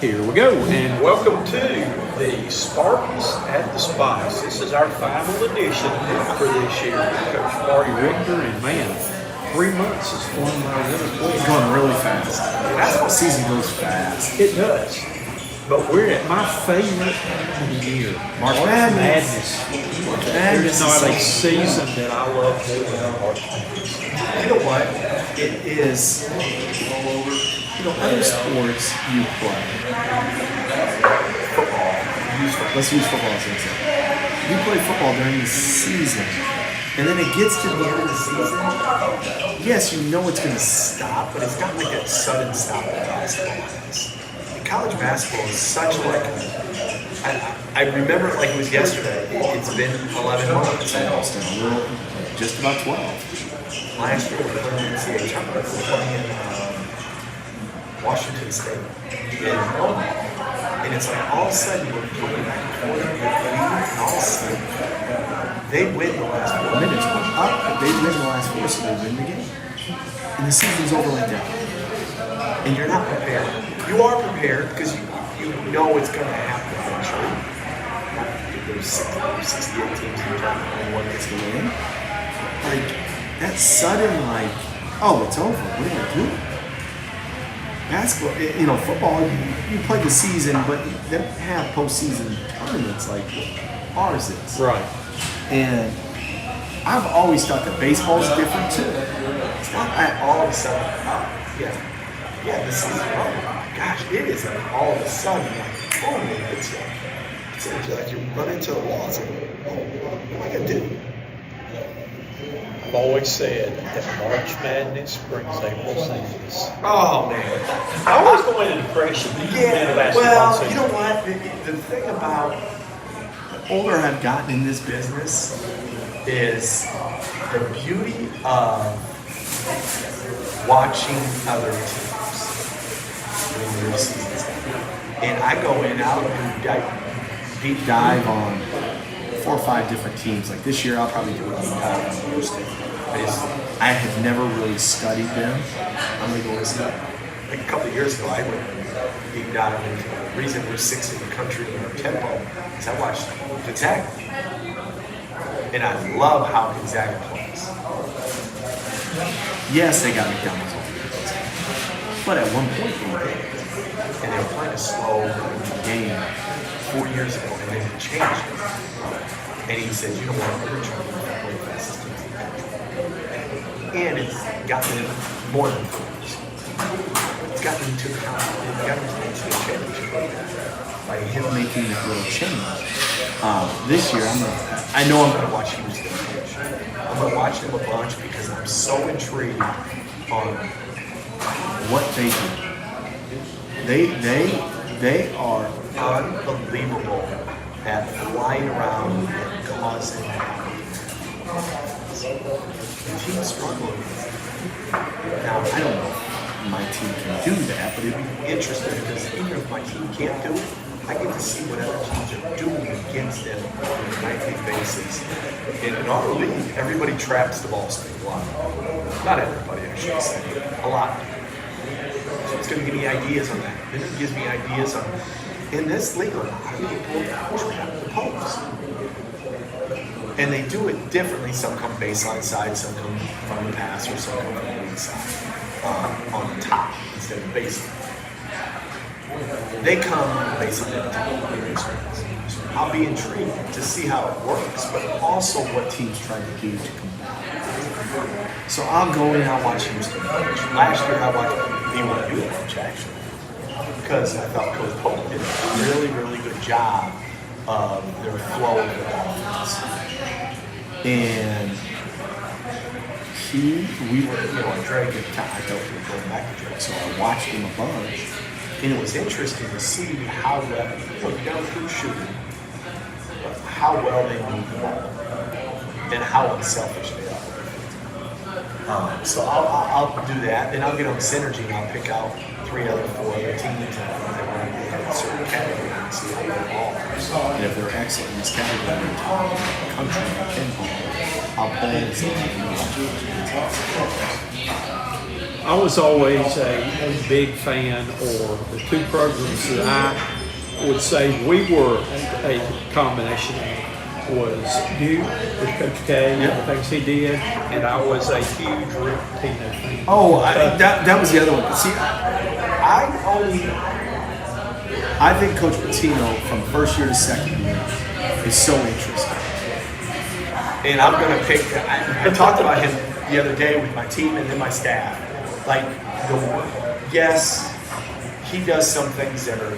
Here we go, and welcome to the Spartans at the Spice. This is our final edition for this year. Coach Marty, Richter, and man, 3 months is flown by really quick. It's going really fast. Basketball season goes fast. It does. But we're at my favorite time of the year, March Madness. There's not a season that I love more than March Madness. You know what? It is. Other sports you play. Football. Let's use football as an example. You play football during the season, and then it gets to the end of the season. Yes, you know it's going to stop, but it's not like a sudden stop in basketball is. In college basketball is such like. I remember it like it was yesterday. It's been 11 months almost, and a little, just about 12. Last year we were playing in the NCAA tournament. We were playing Washington State. And it's like all of a sudden we're going back and forth, and all of a sudden they win the last 4 minutes. We're up, but they win the last 4, so they win the game. And the season's over like that. And you're not prepared. You are prepared because you know it's going to happen eventually. There's 68 teams in the tournament, and one gets to win. Like, that sudden, like, oh, it's over. What are you going to do? Basketball, football, you play the season, but they don't have postseason tournaments like ours is. Right. And I've always thought that baseball is different too. It's not like all of a sudden, this season's over. Gosh, it is like all of a sudden, like, boom, it's like you run into the wall. It's like, oh, what am I going to do? I've always said that March Madness brings April Sadness. Oh, man. I always go into depression. Well, you know what? The thing about the older I've gotten in this business is the beauty of watching other teams when their season's done. And I go in out and deep dive on 4 or 5 different teams. Like this year, I'll probably do a deep dive on USC. I have never really studied them. I'm going to go listen. Like a couple of years ago, I went deep dive into the reason we're 6th in the country in our tempo is I watched Gonzaga. And I love how Gonzaga plays. Yes, they got McDonald's all the time. But at one point, they did. And they were playing a slow game 4 years ago, and they changed it. And he said, you know what, we're trying to play the fastest teams in the country. And it's gotten them more than 4 years. It's gotten them to the championship by him making that little change. This year, I know I'm going to watch Houston coach. I'm going to watch them a bunch because I'm so intrigued on what they do. They are unbelievable at flying around and causing the team struggling. Now, I don't know if my team can do that, but it'd be interesting because even if my team can't do it, I get to see what other teams are doing against them on a nightly basis. And in our league, everybody traps the ball speed a lot. Not everybody, I should say. A lot. So it's going to give me ideas on that. Then it gives me ideas on, in this league, a lot of people trap the post. And they do it differently. Some come baseline side, some come from the pass, or some come from the wing side on the top instead of baseline. They come baseline at the top. So I'll be intrigued to see how it works, but also what teams try to do to combat. So I'll go in and I'll watch Houston coach. Last year I watched BYU coach actually, because I thought Coach Pope did a really, really good job of their flow of the offense. And we were, on Drake at the time, I thought we were going back to Drake, so I watched him a bunch. And it was interesting to see how well, down through shooting, how well they move the ball, and how unselfish they are. So I'll do that, then I'll get on Synergy and I'll pick out 4 other teams that want to be in a certain category and see how they ball. And if they're excellent in this category in the country, I can ball, I'll play and see if I can watch it. I was always a big fan, or the two programs that I would say we were a combination of was Duke with Coach K and the things he did, and I was a huge Rick Pitino fan. Oh, that was the other one. See, I think Coach Pitino from first year to second year is so interesting. And I'm going to pick, I talked about him the other day with my team and then my staff. Like, yes, he does some things that are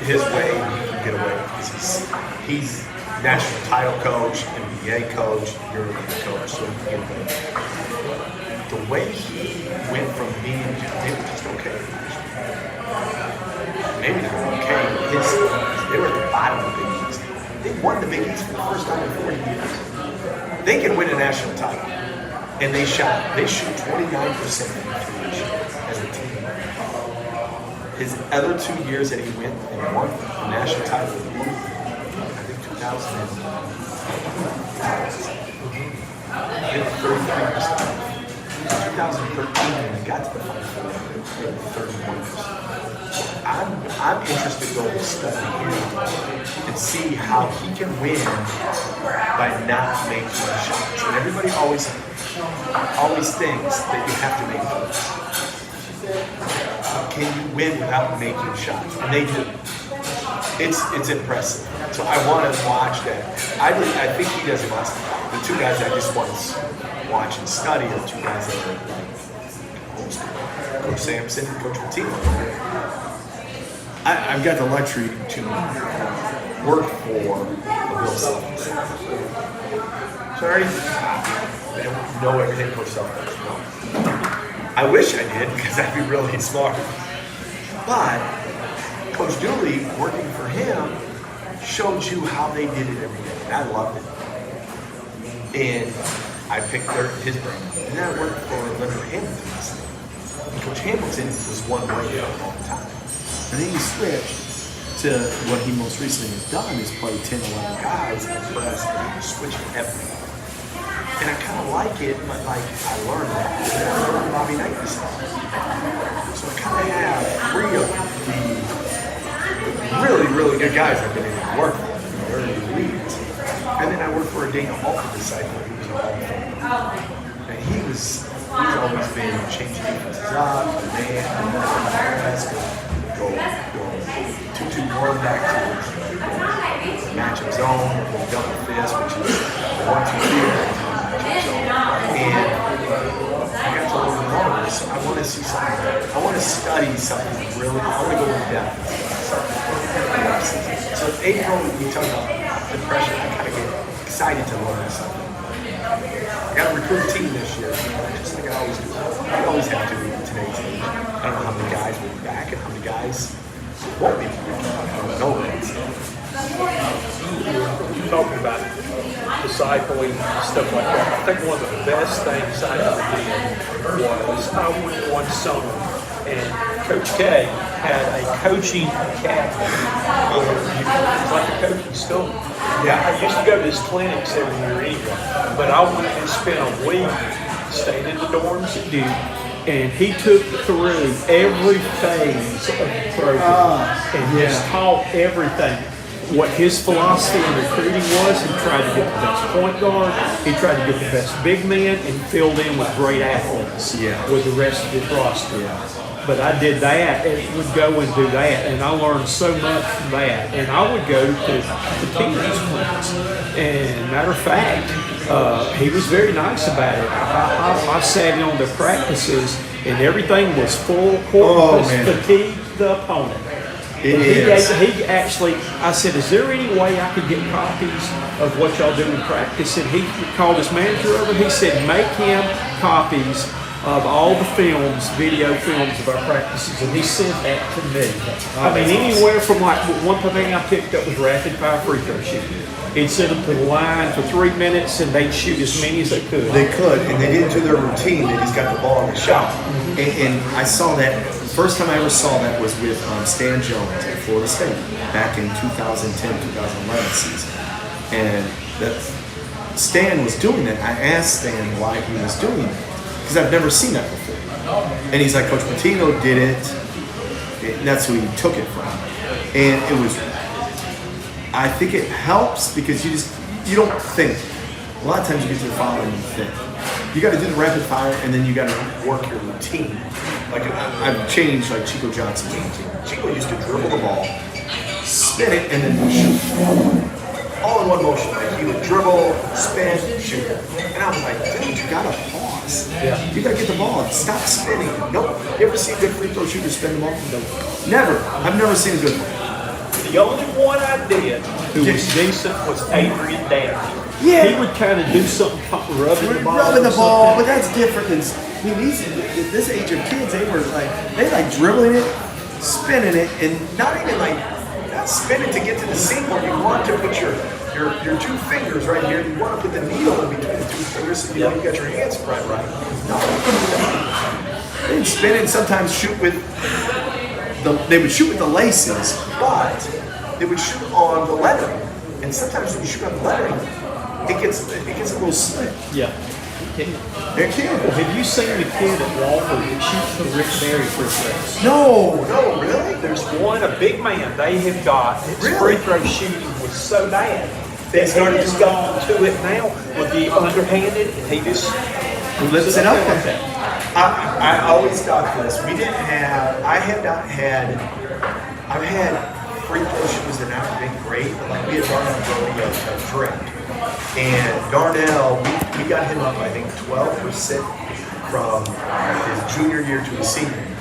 his way and he can get away with because he's national title coach, NBA coach, European coach, so he can get away with it. The way he went from being, they were just okay. Maybe they were okay, but they were at the bottom of the Big East. They won the Big East for the first time in 40 years. They can win a national title, and they shoot 29% from three as a team. His other 2 years that he went and won the national title, I think 2000 and 33%. 2013, when they got to the Final Four, they were 31%. I'm interested to go and study him and see how he can win by not making shots. And everybody always thinks that you have to make shots. Can you win without making shots? And they do. It's impressive. So I want to watch that. I think he does it best. The two guys I just want to watch and study are two guys that are like Coach Sampson and Coach Pitino. I've got the luxury to work for the Bill Selfless. So I don't know everything Coach Selfless. No. I wish I did because I'd be really smart. But Coach Dooley, working for him, showed you how they did it every day. And I loved it. And I picked his brain. And then I worked for Leonard Hamilton. And Coach Hamilton was one way for a long time. And then he switched to what he most recently has done is play 10, 11 guys and press and switch everything. And I kind of like it, but like I learned that. And then I learned Bobby Knight this time. So I kind of have three of the really, really good guys I've been able to work with. They're elite. And then I worked for a Dana Alford disciple who was a Hall of Famer. And he's always been changing defenses up, the man, go 2-2 warm back to matchup zone, double fist, which is the 1-2 matchup zone. And I got to learn more of this, so I want to see something. I want to study something really. I want to go in depth and study something. So April, we talk about depression. I kind of get excited to learn something. I got to recruit a team this year, just like I always do. I always have to in today's age. I don't know how many guys will be back and how many guys won't be back. I don't know that. You're talking about discipling and stuff like that. I think one of the best things I ever did was I went one summer and Coach K had a coaching academy. It was like a coaching school. Yeah, I used to go to his clinics every year anyway, but I went and spent a week staying in the dorms at Duke, and he took through every phase of the program and just taught everything. What his philosophy in recruiting was, he tried to get the best point guard, he tried to get the best big man, and filled in with great athletes with the rest of his roster. But I did that and would go and do that, and I learned so much from that. And I would go to the team's clinics. And matter of fact, he was very nice about it. I sat in on the practices, and everything was full court because fatigued the opponent. He actually, I said, is there any way I could get copies of what y'all do in practice? And he called his manager over. He said, make him copies of all the films, video films of our practices, and he sent that to me. I mean, anywhere from like, one thing I picked up was rapid fire free throw shooting. He'd send them to the line for 3 minutes, and they'd shoot as many as they could. They could, and they did it to their routine that he's got the ball in the shot. And I saw that, the first time I ever saw that was with Stan Jones at Florida State back in 2010-2011 season. And Stan was doing that. I asked Stan why he was doing it, because I've never seen that before. And he's like, Coach Patino did it. And that's who he took it from. And it was, I think it helps because you don't think. A lot of times you get to the follow and you think. You got to do the rapid fire and then you got to work your routine. Like I've changed like Chico Johnson's routine. Chico used to dribble the ball, spin it, and then shoot. All in one motion. Like he would dribble, spin, shoot. And I was like, dude, you got to pause. Yeah. You got to get the ball. Stop spinning. Nope. You ever see a good free throw shooter spin the ball? Nope. Never. I've never seen a good one. The only one I did who was decent was Adrian Danny. Yeah. He would kind of do something, rubbing the ball. Rubbing the ball, but that's different than, I mean, this age of kids, they like dribbling it, spinning it, and not even like, not spinning to get to the seam where you want to put your two fingers right here. You want to put the needle in between the two fingers so you know you got your hands spread right. No, they'd spin and sometimes shoot with they would shoot with the laces, but they would shoot on the lettering. And sometimes when you shoot on the lettering, it gets a little slick. Yeah. It can. Well, have you seen the kid at Walford that shoots the Rick Berry free throws? No, really? There's one, a big man they have got. His Really? free throw shooting was so bad that he has gone to it now with the underhanded, and he just Lifts it up. like that. I always thought this. I've had free throw shooters that haven't been great, but like we had Darnell a Drake. And Darnell, we got him up, I think, 12% from his junior year to his senior year.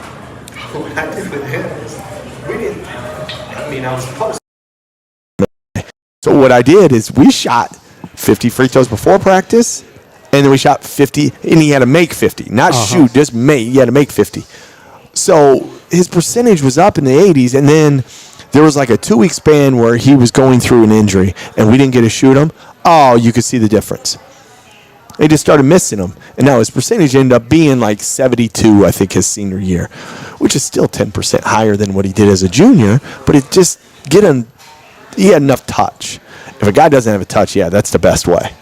What I did with him is, I was close. So what I did is we shot 50 free throws before practice, and then we shot 50, and he had to make 50. Not shoot, just make. He had to make 50. So his percentage was up in the 80s, and then there was like a 2-week span where he was going through an injury, and we didn't get to shoot him. Oh, you could see the difference. They just started missing him, and now his percentage ended up being like 72, I think, his senior year, which is still 10% higher than what he did as a junior, but it just he had enough touch. If a guy doesn't have a touch, yeah, that's the best way.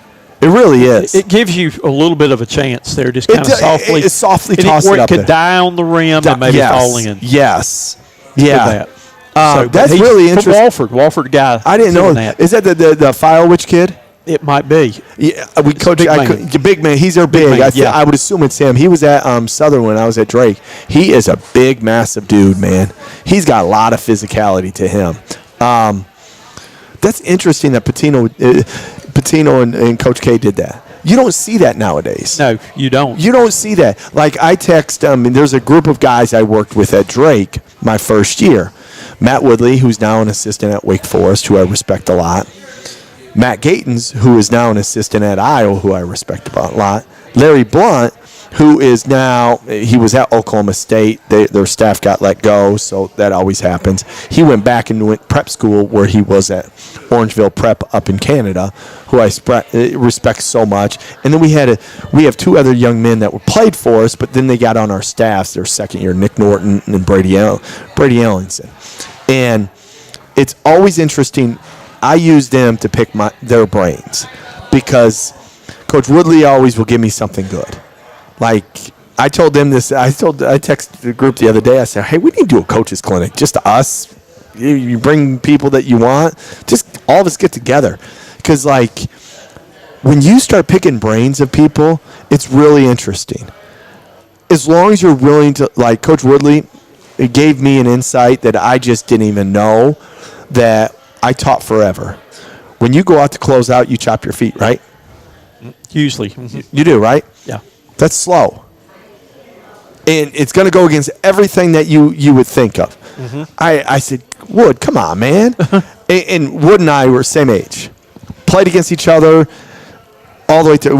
It really is. It gives you a little bit of a chance there, just kind of softly. It softly and toss where it up it could there. die on the rim and maybe fall in. Yes. With Yeah. that. That's really interesting. Walford guy. I didn't know doing that. Is that the Filewich kid? It might be. Yeah, we coach. Big man. He's our big. man, yeah. I would assume it's him. He was at Southern when I was at Drake. He is a big, massive dude, man. He's got a lot of physicality to him. That's interesting that Patino and Coach K did that. You don't see that nowadays. No, you don't. You don't see that. Like I text there's a group of guys I worked with at Drake my first year. Matt Woodley, who's now an assistant at Wake Forest, who I respect a lot. Matt Gatens, who is now an assistant at Iowa, who I respect a lot. Larry Blunt, who is now, he was at Oklahoma State. Their staff got let go, so that always happens. He went back and went prep school where he was at Orangeville Prep up in Canada, who I respect so much. And then we have 2 other young men that were played for us, but then they got on our staffs their second year, Nick Norton and Brady Ellenson. And it's always interesting. I use them to pick their brains because Coach Woodley always will give me something good. Like I told them this. I texted the group the other day. I said, "Hey, we need to do a coaches clinic, just us. You bring people that you want. Just all of us get together, because like when you start picking brains of people, it's really interesting. As long as you're willing to, like Coach Woodley, it gave me an insight that I just didn't even know that I taught forever. When you go out to close out, you chop your feet, right? Usually. You do, right? Yeah. That's slow. And it's going to go against everything that you would think of. Mm-hmm. I said, Wood, come on, man. and Wood and I were same age. Played against each other all the way to,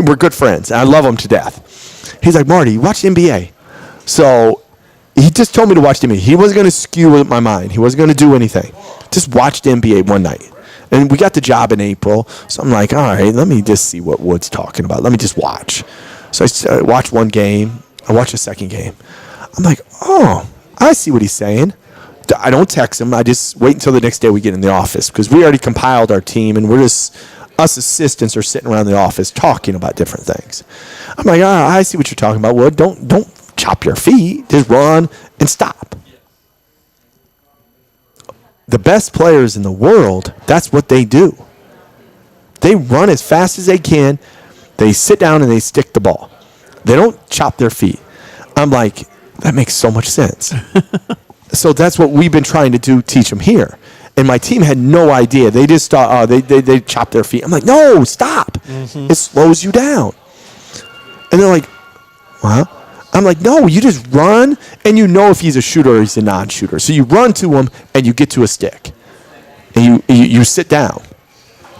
we're good friends. I love him to death. He's like, Marty, watch the NBA. So he just told me to watch the NBA. He wasn't going to skew with my mind. He wasn't going to do anything. Just watch the NBA one night. And we got the job in April. So I'm like, all right, let me just see what Wood's talking about. Let me just watch. So I watched one game. I watched the second game. I'm like, oh, I see what he's saying. I don't text him. I just wait until the next day we get in the office because we already compiled our team and we're just us assistants are sitting around the office talking about different things. I'm like, I see what you're talking about. Well, don't chop your feet. Just run and stop. The best players in the world, that's what they do. They run as fast as they can. They sit down and they stick the ball. They don't chop their feet. I'm like, that makes so much sense. So that's what we've been trying to do, teach them here. And my team had no idea. They just thought, they chop their feet. I'm like, no, stop. Mm-hmm. It slows you down. And they're like, well, I'm like, no, you just run, and you know if he's a shooter or he's a non-shooter. So you run to him, and you get to a stick. And you sit down.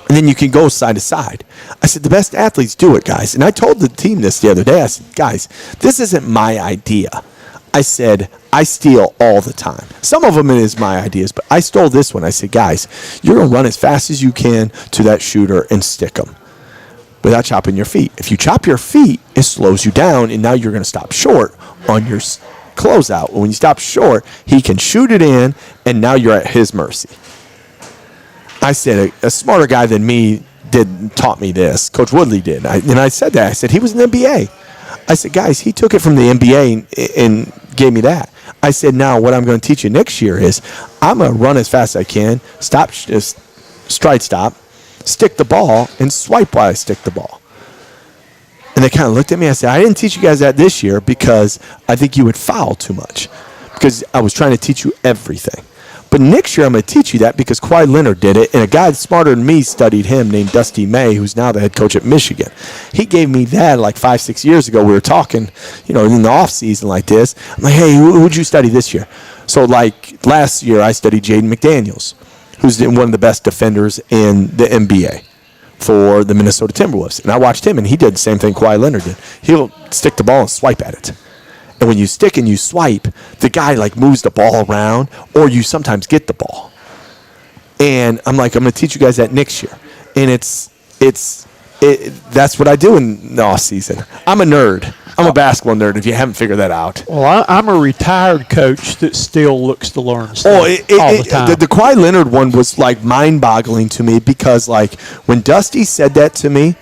And then you can go side to side. I said, the best athletes do it, guys. And I told the team this the other day. I said, guys, this isn't my idea. I said, I steal all the time. Some of them it is my ideas, but I stole this one. I said, guys, you're going to run as fast as you can to that shooter and stick them without chopping your feet. If you chop your feet, it slows you down, and now you're going to stop short on your closeout. When you stop short, he can shoot it in, and now you're at his mercy. I said, a smarter guy than me taught me this. Coach Woodley did. And I said that. I said, he was in the NBA. I said, guys, he took it from the NBA and gave me that. I said, now what I'm going to teach you next year is I'm going to run as fast as I can, stride stop, stick the ball, and swipe while I stick the ball. And they kind of looked at me. I said, I didn't teach you guys that this year because I think you would foul too much because I was trying to teach you everything. But next year I'm going to teach you that because Kawhi Leonard did it, and a guy smarter than me studied him named Dusty May, who's now the head coach at Michigan. He gave me that like 5-6 years ago. We were talking, in the off season like this. I'm like, hey, who'd you study this year? So like last year I studied Jaden McDaniels, who's one of the best defenders in the NBA for the Minnesota Timberwolves. And I watched him, and he did the same thing Kawhi Leonard did. He'll stick the ball and swipe at it. And when you stick and you swipe, the guy like moves the ball around, or you sometimes get the ball. And I'm like, I'm going to teach you guys that next year. And that's what I do in the off season. I'm a nerd. I'm a basketball nerd, if you haven't figured that out. Well, I'm a retired coach that still looks to learn stuff all the time. The Kawhi Leonard one was like mind-boggling to me because like when Dusty said that to me,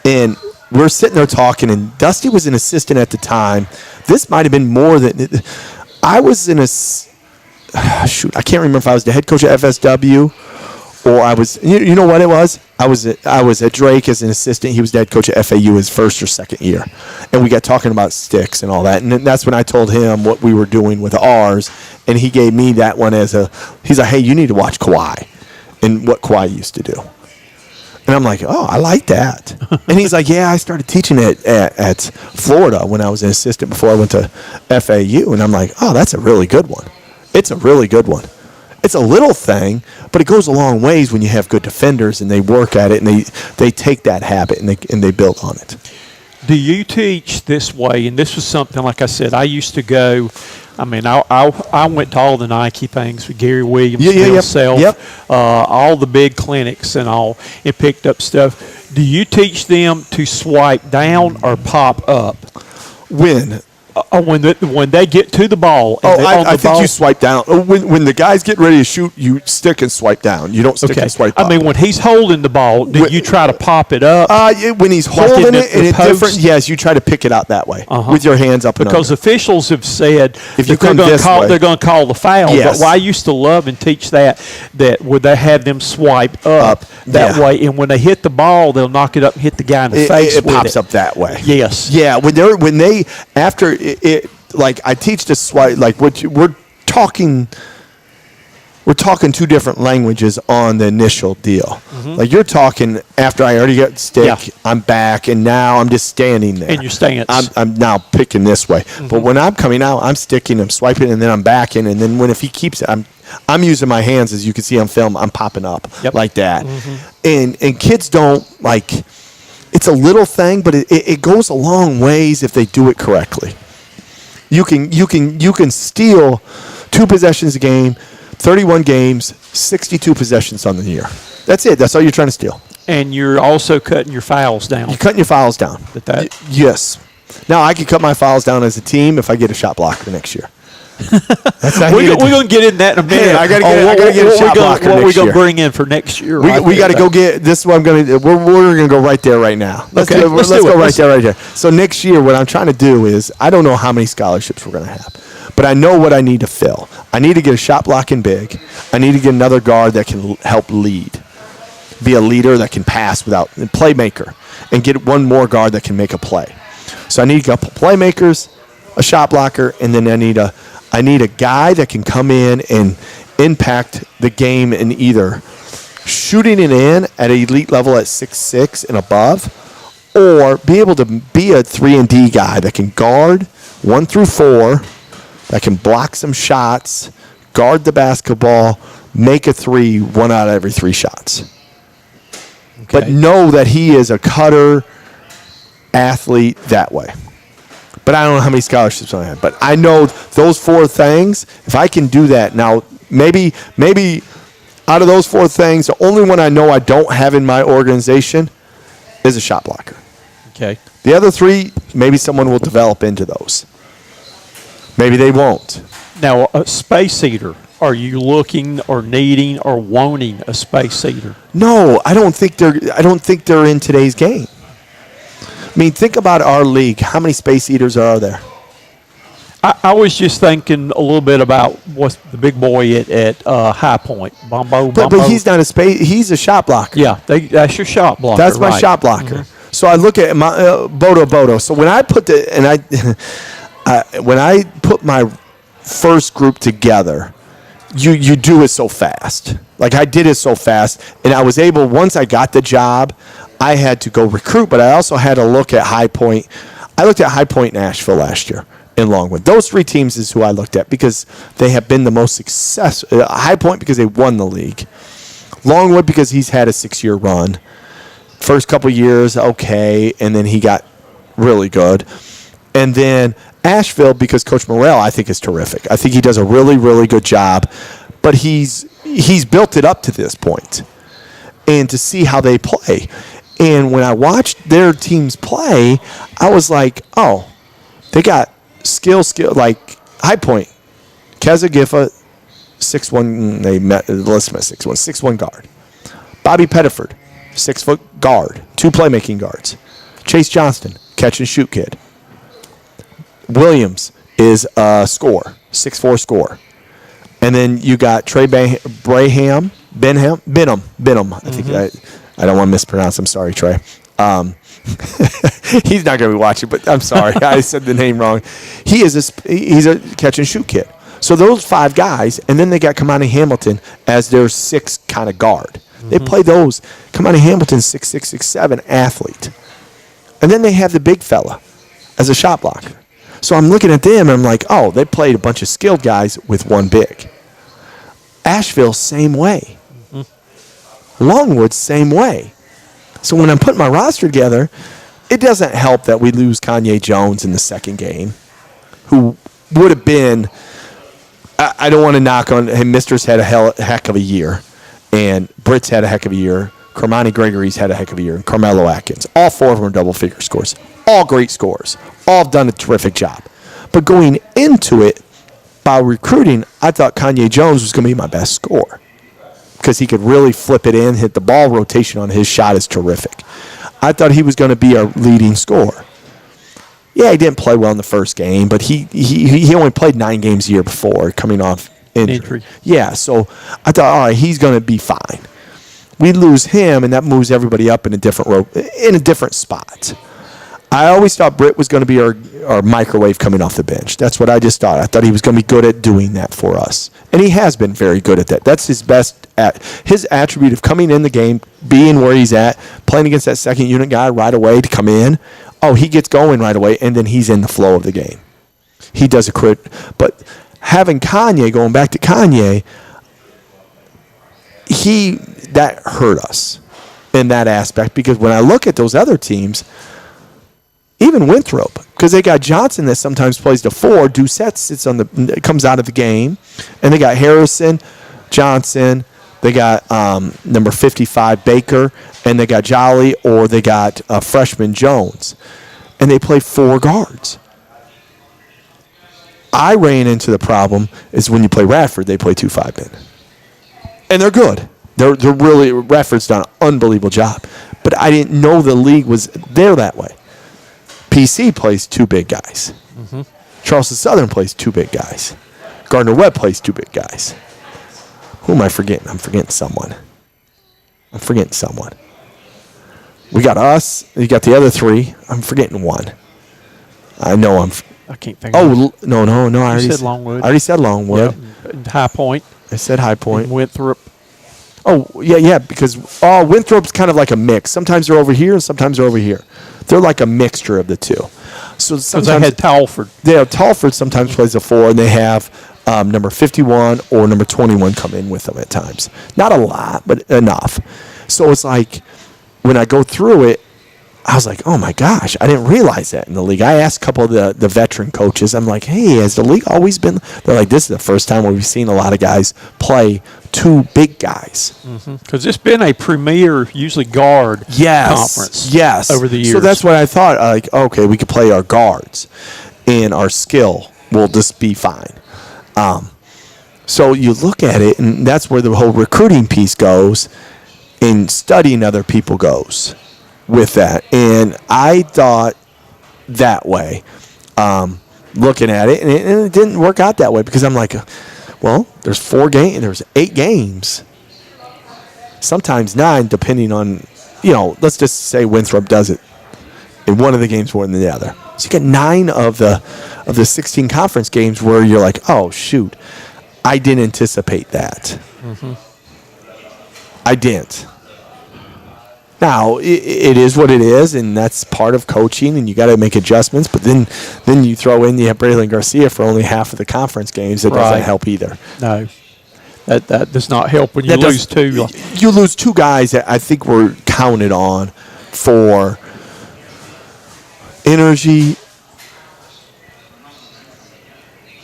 and we're sitting there talking, and Dusty was an assistant at the time. This might have been more than I was in a shoot. I can't remember if I was the head coach at FSW or I was. You know what it was? I was at Drake as an assistant. He was the head coach at FAU his first or second year, and we got talking about sticks and all that. And that's when I told him what we were doing with ours, and he gave me that one as he's like, hey, you need to watch Kawhi and what Kawhi used to do. And I'm like, oh, I like that. And he's like, yeah, I started teaching it at Florida when I was an assistant before I went to FAU. And I'm like, oh, that's a really good one. It's a really good one. It's a little thing, but it goes a long ways when you have good defenders and they work at it and they take that habit and they build on it. Do you teach this way? And this was something, like I said, I used to go. I mean, I went to all the Nike things with Gary Williams, himself, all the big clinics and all, and picked up stuff. Do you teach them to swipe down or pop up? When they get to the ball. I think you swipe down. When the guys get ready to shoot, you stick and swipe down. You don't stick and swipe up. I mean, when he's holding the ball, do you try to pop it up? When he's holding it and it's different, yes, you try to pick it out that way with your hands up and because under. Officials have said if you come this way, they're going to call the foul. Yes. But I used to love and teach that would they have them swipe up that way, and when they hit the ball, they'll knock it up and hit the guy in the face. It pops up that way. Yes. Yeah. When they after it. Like I teach this swipe. Like we're talking two different languages on the initial deal. Mm-hmm. Like you're talking after I already got stick, I'm back, and now I'm just standing there. In your stance. I'm now picking this way. Mm-hmm. But when I'm coming out, I'm sticking, I'm swiping, and then I'm backing, and then if he keeps it, I'm using my hands, as you can see on film. I'm popping up like that. Mm-hmm. And kids don't like. It's a little thing, but it goes a long ways if they do it correctly. You can steal 2 possessions a game, 31 games, 62 possessions on the year. That's it. That's all you're trying to steal. And you're also cutting your fouls down. You're cutting your fouls down. Yes. Now, I can cut my fouls down as a team if I get a shot blocker next year. We're going to get in that in a minute. I got to get a shot blocker what we're next going year. to bring in for next year. We got to go get this. Is what I'm going to. We're going to go right there right now. Let's go right there. So next year, what I'm trying to do is, I don't know how many scholarships we're going to have, but I know what I need to fill. I need to get a shot blocking big. I need to get another guard that can help lead, be a leader that can pass without a playmaker, and get one more guard that can make a play. So I need a couple playmakers, a shot blocker, and then I need a guy that can come in and impact the game in either shooting it in at elite level at 6'6" and above, or be able to be a 3-and-D guy that can guard 1 through 4, that can block some shots, guard the basketball, make a 3 1 out of every 3 shots. Okay. But know that he is a cutter athlete that way. But I don't know how many scholarships I have. But I know those 4 things, if I can do that. Now, maybe out of those 4 things, the only one I know I don't have in my organization is a shot blocker. Okay. The other 3, maybe someone will develop into those. Maybe they won't. Now, a space eater. Are you looking or needing or wanting a space eater? No, I don't think they're in today's game. I mean, think about our league. How many space eaters are there? I was just thinking a little bit about what's the big boy at High Point, Bombo. But he's not a space. He's a shot blocker. Yeah, that's your shot blocker. That's my right. shot blocker. Mm-hmm. So I look at my Bodo. So when I put when I put my first group together, you do it so fast. Like I did it so fast, and I was able, once I got the job, I had to go recruit, but I also had to look at High Point. I looked at High Point and Asheville last year in Longwood. Those 3 teams is who I looked at because they have been the most successful. High Point because they won the league. Longwood because he's had a 6-year run. First couple years, okay, and then he got really good. And then Asheville because Coach Morrell, I think, is terrific. I think he does a really, really good job. But he's built it up to this point. And to see how they play. And when I watched their teams play, I was like, oh, they got skill, like High Point. Keza Giffa, 6'1", they met, let's met 6'1", 6'1" guard. Bobby Pettiford, 6-foot guard, 2 playmaking guards. Chase Johnston, catch and shoot kid. Williams is a scorer, 6'4" scorer. And then you got Trey Benham. I think I don't want to mispronounce. I'm sorry, Trey. He's not going to be watching, but I'm sorry. I said the name wrong. He's a catch and shoot kid. So those 5 guys, and then they got Kamani Hamilton as their 6th kind of guard. Mm-hmm. They play those. Kamani Hamilton, 6'6", 6'7", athlete. And then they have the big fella as a shot blocker. So I'm looking at them, and I'm like, oh, they played a bunch of skilled guys with 1 big. Asheville, same way. Mm-hmm. Longwood, same way. So when I'm putting my roster together, it doesn't help that we lose Kanye Jones in the second game, who would have been, I don't want to knock on him. Mister's had a heck of a year, and Britt's had a heck of a year. Carmani Gregory's had a heck of a year, and Carmelo Atkins. All 4 of them are double-figure scores. All great scores. All have done a terrific job. But going into it, by recruiting, I thought Kanye Jones was going to be my best scorer because he could really flip it in, hit the ball. Rotation on his shot is terrific. I thought he was going to be our leading scorer. Yeah, he didn't play well in the first game, but he only played 9 games a year before coming off injury. Yeah, so I thought, all right, he's going to be fine. We lose him, and that moves everybody up in a different spot. I always thought Britt was going to be our microwave coming off the bench. That's what I just thought. I thought he was going to be good at doing that for us. And he has been very good at that. That's his best his attribute of coming in the game, being where he's at, playing against that second unit guy right away to come in. Oh, he gets going right away, and then he's in the flow of the game. He does a crit. But having Kanye, going back to Kanye, that hurt us in that aspect because when I look at those other teams, even Winthrop, because they got Johnson that sometimes plays the 4. Doucette comes out of the game, and they got Harrison, Johnson. They got number 55 Baker, and they got Jolly, or they got freshman Jones, and they play 4 guards. I ran into the problem is when you play Radford, they play 2-5 men. And they're good. They're really, Radford's done an unbelievable job. But I didn't know the league was there that way. PC plays 2 big guys. Mm-hmm. Charleston Southern plays 2 big guys. Gardner-Webb plays 2 big guys. Who am I forgetting? I'm forgetting someone. We got us. You got the other 3. I'm forgetting one. I know I can't think of it. No. I already said Longwood. I already said Longwood. Yep. High Point. I said High Point. And Winthrop. Oh, yeah, because Winthrop's kind of like a mix. Sometimes they're over here and sometimes they're over here. They're like a mixture of the two. So sometimes they had Talford. Yeah, Talford sometimes plays a 4, and they have number 51 or number 21 come in with them at times. Not a lot, but enough. So it's like when I go through it, I was like, oh my gosh, I didn't realize that in the league. I asked a couple of the veteran coaches, I'm like, hey, has the league always been? They're like, this is the first time where we've seen a lot of guys play 2 big guys. Because it's been a premier, usually guard conference over the years. So that's what I thought, like, okay, we could play our guards, and our skill will just be fine. So you look at it, and that's where the whole recruiting piece goes, and studying other people goes with that. And I thought that way, looking at it, and it didn't work out that way because I'm like, well, there's 8 games, sometimes 9, depending on, let's just say Winthrop does it in one of the games more than the other. So you get 9 of the 16 conference games where you're like, oh shoot, I didn't anticipate that. Mm-hmm. I didn't. Now, it is what it is, and that's part of coaching, and you got to make adjustments. But then you throw in, you have Braylon Garcia for only half of the conference games. That doesn't help either. No, that does not help when you lose 2. You lose 2 guys that I think were counted on for energy,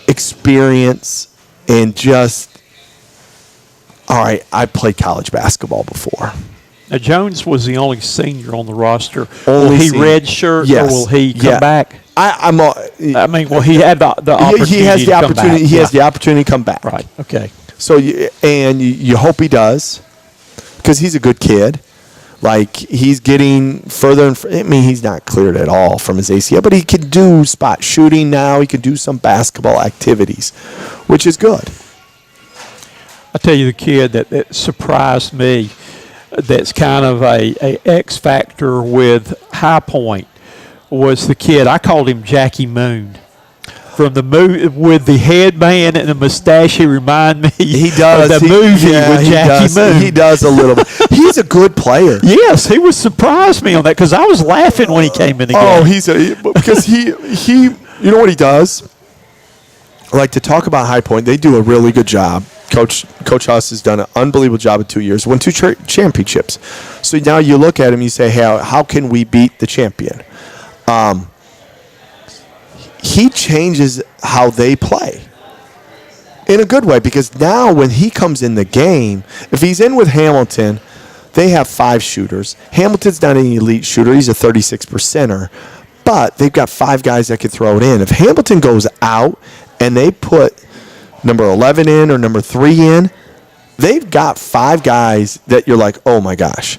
experience, and just, all right, I played college basketball before. Now, Jones was the only senior on the roster. Only will he senior. Redshirt, Yes. or will he come back? He had the opportunity. He has the opportunity. He has the opportunity to come back. Right. Okay. So you hope he does, because he's a good kid. Like, he's getting further and I mean, he's not cleared at all from his ACL, but he can do spot shooting now. He can do some basketball activities, which is good. I'll tell you the kid that surprised me, that's kind of a X factor with High Point, was the kid, I called him Jackie Moon. From the movie with the headband and the mustache, he reminded me of the movie with Jackie Moon. He does a little bit. He's a good player. Yes, he was surprised me on that because I was laughing when he came in the game. Because he you know what he does? Like, to talk about High Point, they do a really good job. Coach Huss has done an unbelievable job in 2 years. Won 2 championships. So now you look at him, you say, hey, how can we beat the champion? He changes how they play in a good way, because now when he comes in the game, if he's in with Hamilton, they have 5 shooters. Hamilton's not an elite shooter. He's a 36%er, but they've got 5 guys that can throw it in. If Hamilton goes out and they put number 11 in or number 3 in, they've got 5 guys that you're like, oh my gosh,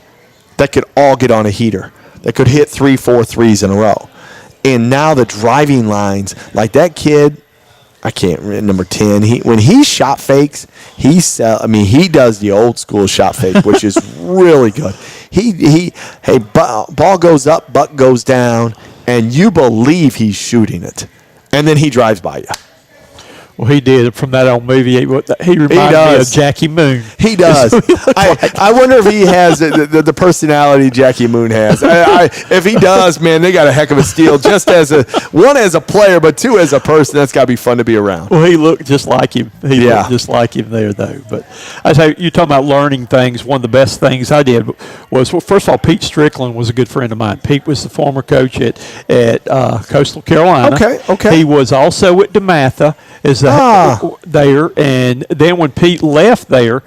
that could all get on a heater, that could hit 3-4 threes in a row. And now the driving lines, like that kid, I can't remember, number 10. When he shot fakes, he does the old school shot fake, which is really good. Ball goes up, buck goes down, and you believe he's shooting it, and then he drives by you. Well, he did from that old movie. He reminded me of Jackie Moon. He does. I wonder if he has the personality Jackie Moon has. If he does, man, they got a heck of a steal. Just as a player, but 2 as a person. That's got to be fun to be around. Well, he looked just like him. He looked just like him there, though. But I say, you're talking about learning things. One of the best things I did was, well, first of all, Pete Strickland was a good friend of mine. Pete was the former coach at Coastal Carolina. Okay. He was also at DeMatha there, and then when Pete left there,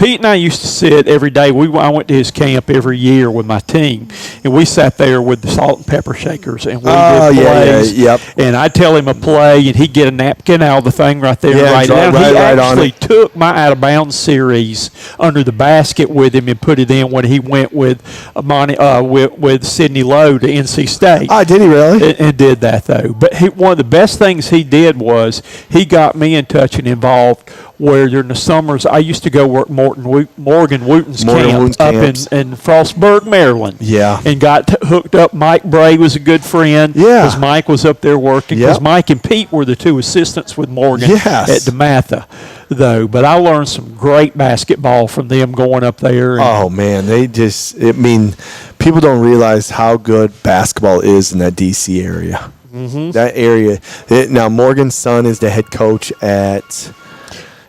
Pete and I used to sit every day. I went to his camp every year with my team, and we sat there with the salt and pepper shakers, and we did plays. Yep. And I'd tell him a play, and he'd get a napkin out of the thing right there and write it down. He actually took my out of bounds series under the basket with him and put it in when he went with Monty with Sidney Lowe to NC State. Oh, did he really? And did that though. But one of the best things he did was he got me in touch and involved where during the summers I used to go work Morgan Wooten's camp up in Frostburg, Maryland. Yeah. And got hooked up. Mike Bray was a good friend. Yeah. Because Mike was up there working. Because Mike and Pete were the two assistants with Morgan at DeMatha, though. But I learned some great basketball from them going up there. Oh, man. People don't realize how good basketball is in that D.C. area. Mm-hmm. That area. Now, Morgan's son is the head coach at...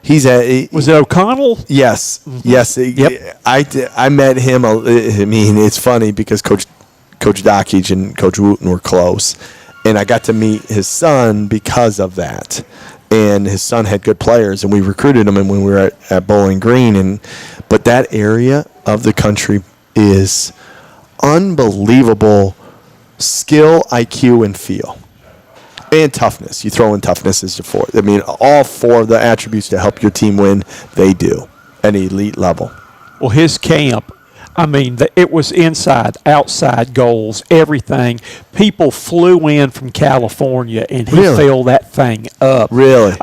Was it O'Connell? Yes. Mm-hmm. Yes. Yep. I met him. It's funny because Coach Dockage and Coach Wooten were close. And I got to meet his son because of that. And his son had good players, and we recruited him when we were at Bowling Green. But that area of the country is unbelievable skill, IQ, and feel. And toughness. You throw in toughness as your fourth. All four of the attributes to help your team win, they do at an elite level. Well, his camp, it was inside, outside goals, everything. People flew in from California, and he filled that thing up. Really?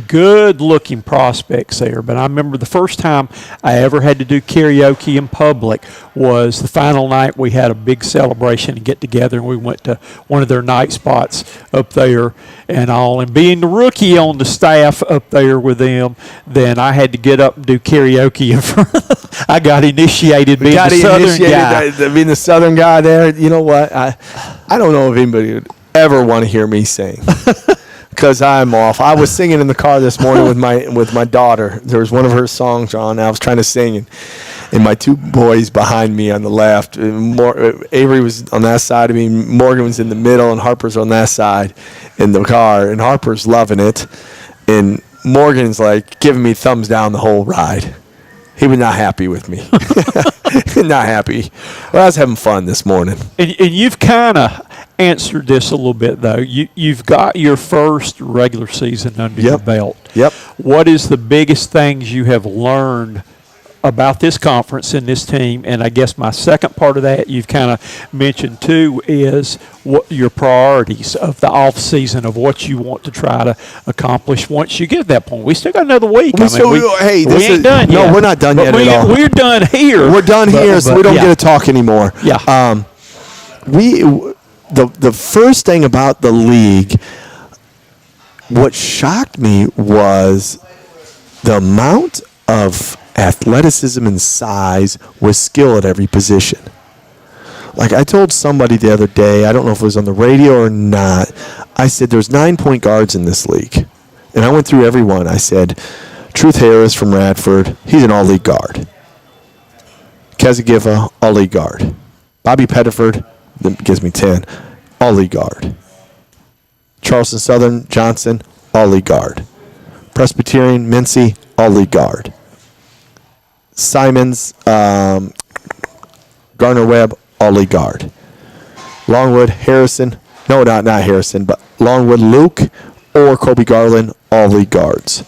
Good-looking prospects there. But I remember the first time I ever had to do karaoke in public was the final night. We had a big celebration and get together, and we went to one of their night spots up there and all. And being the rookie on the staff up there with them, then I had to get up and do karaoke in front of I got initiated being the Southern guy. Being the Southern guy there, you know what? I don't know if anybody would ever want to hear me sing because I'm off. I was singing in the car this morning with my daughter. There was one of her songs on. I was trying to sing, and my two boys behind me on the left. Avery was on that side of me. Morgan was in the middle, and Harper's on that side in the car. And Harper's loving it, and Morgan's like giving me thumbs down the whole ride. He was not happy with me. Not happy. Well, I was having fun this morning. And you've kind of answered this a little bit, though. You've got your first regular season under your belt. Yep. What is the biggest things you have learned about this conference and this team? And I guess my second part of that you've kind of mentioned, too, is what your priorities of the off season of what you want to try to accomplish once you get to that point. We still got another week. We ain't done yet. No, we're not done yet at all. We're done here. We're done here, so we don't get to talk anymore. Yeah. The first thing about the league, what shocked me was the amount of athleticism and size with skill at every position. Like I told somebody the other day, I don't know if it was on the radio or not, I said there's 9 point guards in this league. And I went through every one. I said, Truth Harris from Radford, he's an all-league guard. Kezigiva, all-league guard. Bobby Pettiford, that gives me 10, all-league guard. Charleston Southern, Johnson, all-league guard. Presbyterian, Mincy, all-league guard. Simons, Gardner-Webb, all-league guard. Longwood, Harrison, no, not Harrison, but Longwood, Luke, or Kobe Garland, all-league guards.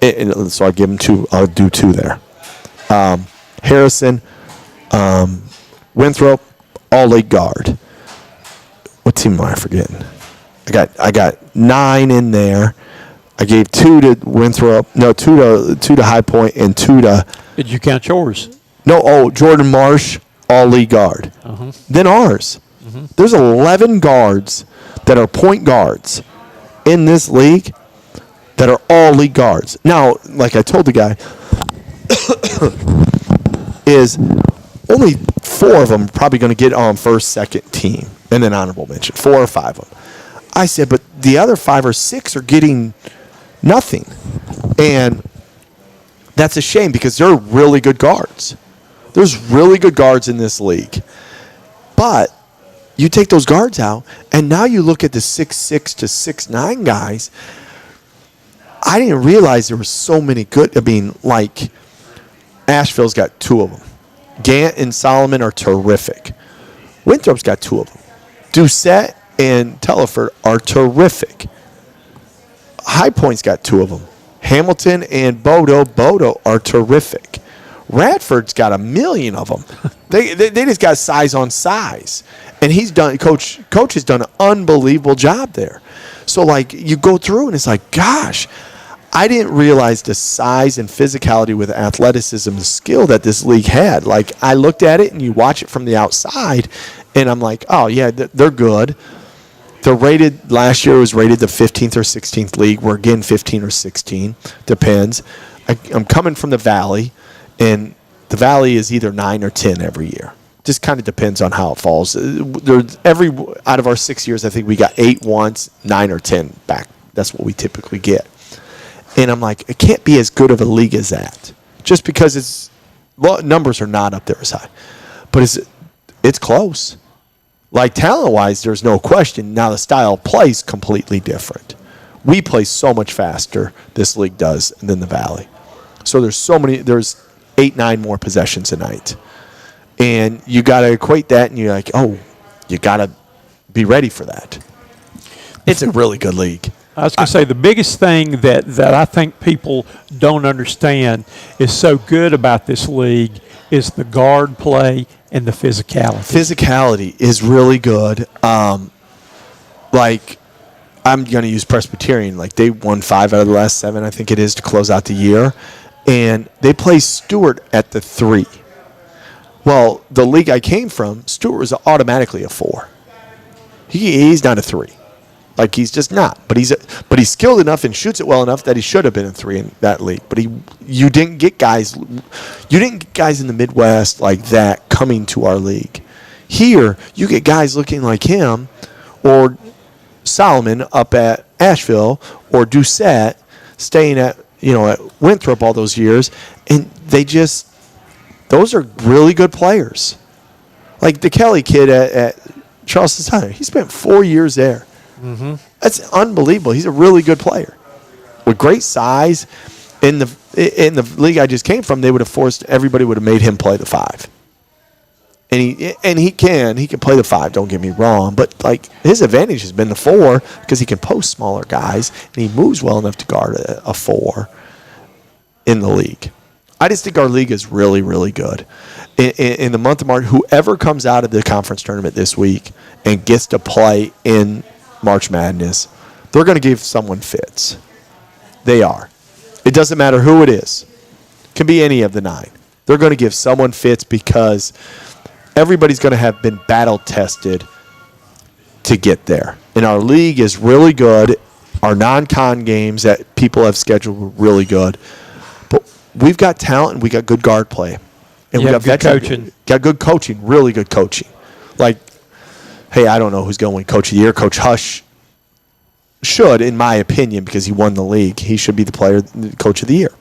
So I'll give them two. I'll do two there. Harrison, Winthrop, all-league guard. What team am I forgetting? I got 9 in there. I gave 2 to Winthrop. No, 2 to High Point and 2 to. Did you count yours? No. Jordan Marsh, all-league guard. Uh-huh. Then ours. Mm-hmm. There's 11 guards that are point guards in this league that are all league guards. Now, like I told the guy, is only 4 of them probably going to get on first, second team, and then honorable mention. 4 or 5 of them. I said, but the other 5 or 6 are getting nothing. And that's a shame because they're really good guards. There's really good guards in this league. But you take those guards out, and now you look at the 6'6" to 6'9" guys. I didn't realize there were so many good. I mean, like Asheville's got 2 of them. Gant and Solomon are terrific. Winthrop's got 2 of them. Doucette and Telford are terrific. High Point's got 2 of them. Hamilton and Bodo are terrific. Radford's got 1,000,000 of them. They just got size on size. And coach has done an unbelievable job there. So, like, you go through and it's like, gosh, I didn't realize the size and physicality with athleticism and skill that this league had. Like, I looked at it and you watch it from the outside and I'm like, oh, yeah, they're good. They're rated, last year was rated the 15th or 16th league. We're again 15 or 16, depends. I'm coming from the Valley, and the Valley is either 9 or 10 every year. Just kind of depends on how it falls. Out of our 6 years, I think we got 8 once, 9 or 10 back. That's what we typically get. And I'm like, it can't be as good of a league as that, just because numbers are not up there as high. But it's close. Like, talent-wise, there's no question. Now the style of play is completely different. We play so much faster, this league does, than the Valley. So there's 8, 9 more possessions a night. And you got to equate that, and you're like, oh, you got to be ready for that. It's a really good league. I was going to say, the biggest thing that I think people don't understand is so good about this league is the guard play and the physicality. Physicality is really good. Like, I'm going to use Presbyterian. Like, they won 5 out of the last 7, I think it is, to close out the year. And they play Stewart at the 3. Well, the league I came from, Stewart was automatically a 4. He's not a 3. Like, he's just not. But he's skilled enough and shoots it well enough that he should have been a 3 in that league. But you didn't get guys in the Midwest like that coming to our league. Here, you get guys looking like him, or Solomon up at Asheville, or Doucette staying at Winthrop all those years, and those are really good players. Like the Kelly kid at Charleston Southern, he spent 4 years there. Mm-hmm. That's unbelievable. He's a really good player with great size. In the league I just came from, everybody would have made him play the 5. And he can play the 5. Don't get me wrong, but like his advantage has been the 4 because he can post smaller guys and he moves well enough to guard a 4 in the league. I just think our league is really, really good. In the month of March, whoever comes out of the conference tournament this week and gets to play in March Madness, they're going to give someone fits. They are. It doesn't matter who it is. It can be any of the 9. They're going to give someone fits because everybody's going to have been battle tested to get there. And our league is really good. Our non-con games that people have scheduled were really good. But we've got talent and we got good guard play. And we got good coaching. Got good coaching, really good coaching. Like, hey, I don't know who's going to win Coach of the Year. Coach Hush should, in my opinion, because he won the league. He should be the Coach of the Year.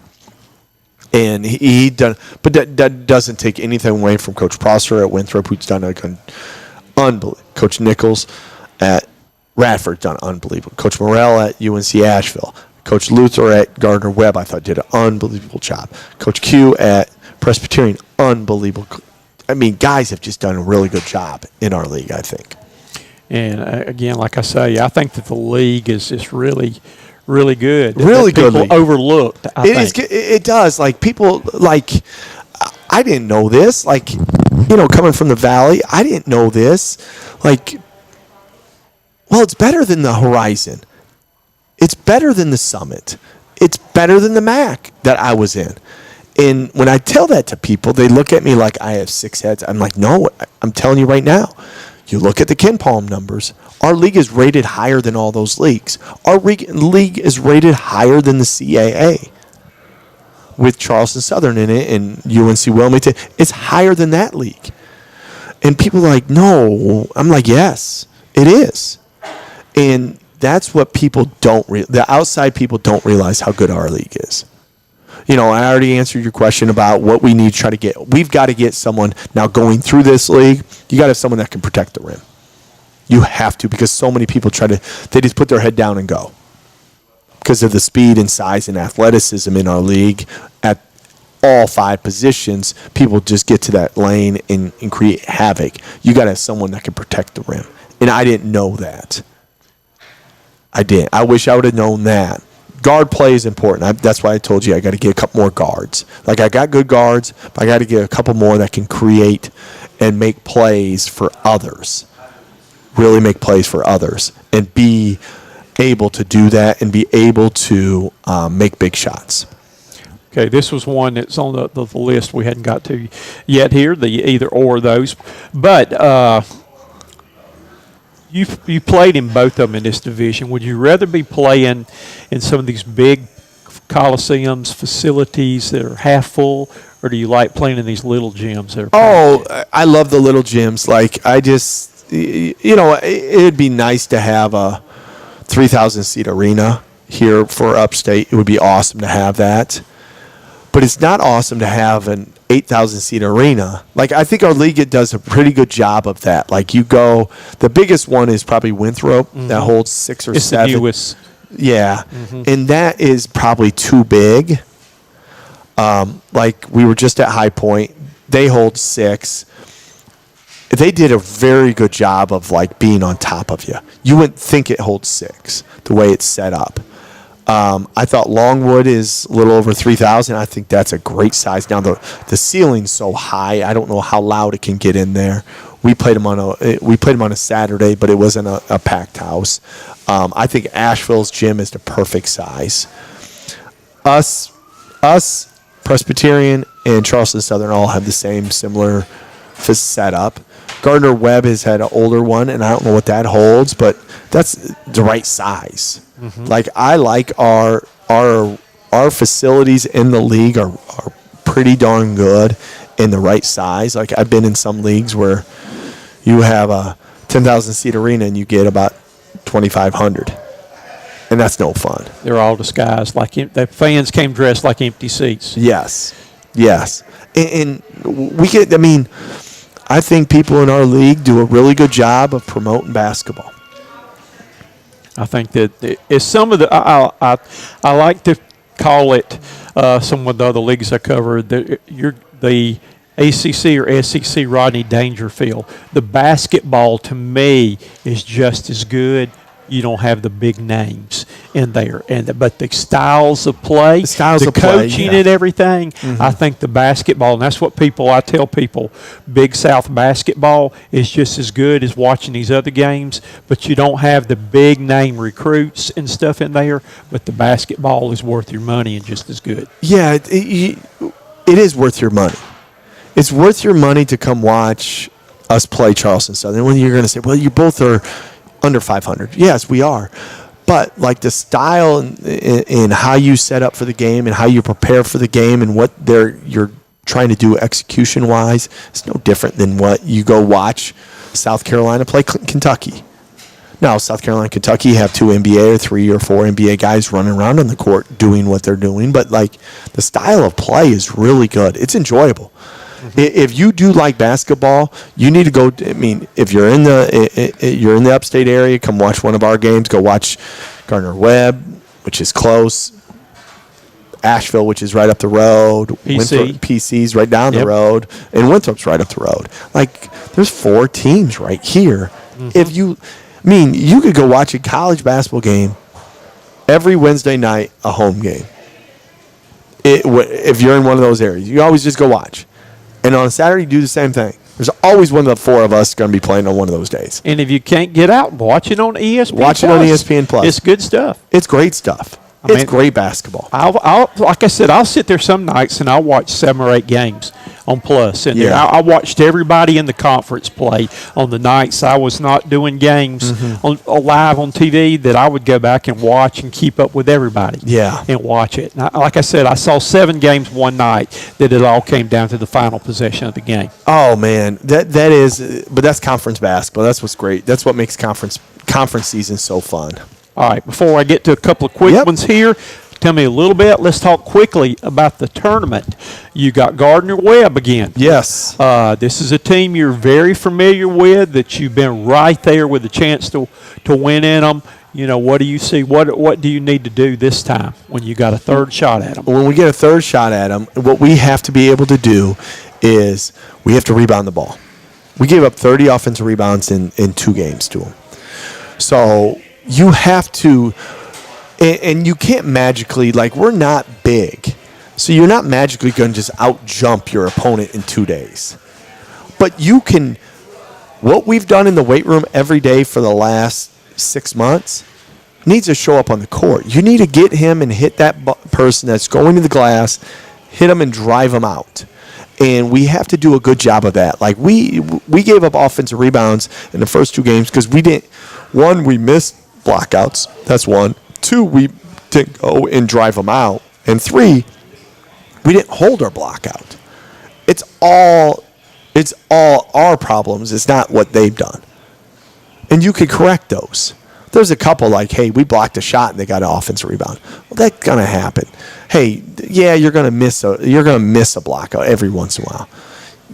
And he done, but that doesn't take anything away from Coach Prosser at Winthrop, who's done unbelievable. Coach Nichols at Radford done unbelievable. Coach Morrell at UNC Asheville. Coach Luther at Gardner-Webb, I thought, did an unbelievable job. Coach Q at Presbyterian, unbelievable. I mean, guys have just done a really good job in our league, I think. And again, like I say, I think that the league is really, really good. Really good league. People overlooked. It does. Like, people, like, I didn't know this. Like, coming from the Valley, I didn't know this. Like, well, it's better than the Horizon. It's better than the Summit. It's better than the MAC that I was in. And when I tell that to people, they look at me like I have 6 heads. I'm like, no, I'm telling you right now. You look at the Ken Palm numbers. Our league is rated higher than all those leagues. Our league is rated higher than the CAA with Charleston Southern in it and UNC Wilmington. It's higher than that league. And people are like, no. I'm like, yes, it is. And that's what people the outside people don't realize how good our league is. I already answered your question about what we need to try to get. We've got to get someone now going through this league. You got to have someone that can protect the rim. You have to, because so many people they just put their head down and go because of the speed and size and athleticism in our league at all 5 positions, people just get to that lane and create havoc. You got to have someone that can protect the rim. And I didn't know that. I didn't. I wish I would have known that. Guard play is important. That's why I told you I got to get a couple more guards. Like, I got good guards, but I got to get a couple more that can create and make plays for others. Really make plays for others. And be able to do that and be able to make big shots. Okay, this was one that's on the list we hadn't got to yet here, the either or those. But you played in both of them in this division. Would you rather be playing in some of these big coliseums, facilities that are half full, or do you like playing in these little gyms that are I love the little gyms. Like, I just, it'd be nice to have a 3,000-seat arena here for Upstate. It would be awesome to have that. But it's not awesome to have an 8,000-seat arena. Like, I think our league does a pretty good job of that. Like, you go, the biggest one is probably Winthrop that holds 6 or 7. It's the newest. Yeah, and that is probably too big. Like, we were just at High Point. They hold 6. They did a very good job of, like, being on top of you. You wouldn't think it holds 6, the way it's set up. I thought Longwood is a little over 3,000. I think that's a great size. Now, the ceiling's so high, I don't know how loud it can get in there. We played them on a Saturday, but it wasn't a packed house. I think Asheville's gym is the perfect size. Us, Presbyterian, and Charleston Southern all have the same similar setup. Gardner Webb has had an older one, and I don't know what that holds, but that's the right size. Like, I like our facilities in the league are pretty darn good in the right size. Like, I've been in some leagues where you have a 10,000-seat arena and you get about 2,500, and that's no fun. They're all disguised like the fans came dressed like empty seats. Yes, and we get. I mean, I think people in our league do a really good job of promoting basketball. I think that it's some of the I like to call it some of the other leagues I cover the ACC or SEC Rodney Dangerfield. The basketball to me is just as good. You don't have the big names in there, but the styles of play, the coaching and everything. I think the basketball, and that's what I tell people, Big South basketball is just as good as watching these other games, but you don't have the big name recruits and stuff in there, but the basketball is worth your money and just as good. Yeah, it is worth your money. It's worth your money to come watch us play Charleston Southern. When you're going to say, well, you both are under 500. Yes, we are. But, like, the style and how you set up for the game and how you prepare for the game and what you're trying to do execution-wise is no different than what you go watch South Carolina play Kentucky. Now, South Carolina and Kentucky have 2 NBA or 3 or 4 NBA guys running around on the court doing what they're doing. But, like, the style of play is really good. It's enjoyable. If you do like basketball, you need to go. I mean, if you're in the upstate area, come watch one of our games. Go watch Gardner Webb, which is close. Asheville, which is right up the road. PC's right down the road, and Winthrop's right up the road. Like, there's 4 teams right here. If you could go watch a college basketball game every Wednesday night, a home game. If you're in one of those areas, you always just go watch. And on a Saturday, you do the same thing. There's always one of the 4 of us going to be playing on one of those days. And if you can't get out, watch it on ESPN+. Watch it on ESPN+. It's good stuff. It's great stuff. It's great basketball. Like I said, I'll sit there some nights and I'll watch 7 or 8 games on Plus. And I watched everybody in the conference play on the nights I was not doing games live on TV, that I would go back and watch and keep up with everybody. Yeah. And watch it. And like I said, I saw 7 games one night that it all came down to the final possession of the game. Oh, man. But that's conference basketball. That's what's great. That's what makes conference season so fun. All right, before I get to a couple of quick ones here, tell me a little bit. Let's talk quickly about the tournament. You got Gardner Webb again. Yes. This is a team you're very familiar with, that you've been right there with a chance to win in them. What do you see? What do you need to do this time when you got a third shot at them? When we get a third shot at them, what we have to be able to do is we have to rebound the ball. We gave up 30 offensive rebounds in 2 games to them. So you have to, and you can't magically, we're not big. So you're not magically going to just out-jump your opponent in 2 days. But you can, what we've done in the weight room every day for the last 6 months needs to show up on the court. You need to get him and hit that person that's going to the glass, hit him and drive him out. And we have to do a good job of that. We gave up offensive rebounds in the first 2 games because we didn't. 1, we missed blockouts. That's 1. 2, we didn't go and drive them out. And 3, we didn't hold our block out. It's all our problems. It's not what they've done. And you can correct those. There's a couple hey, we blocked a shot and they got an offensive rebound. Well, that's gonna happen. Hey, yeah, you're gonna miss a blockout every once in a while.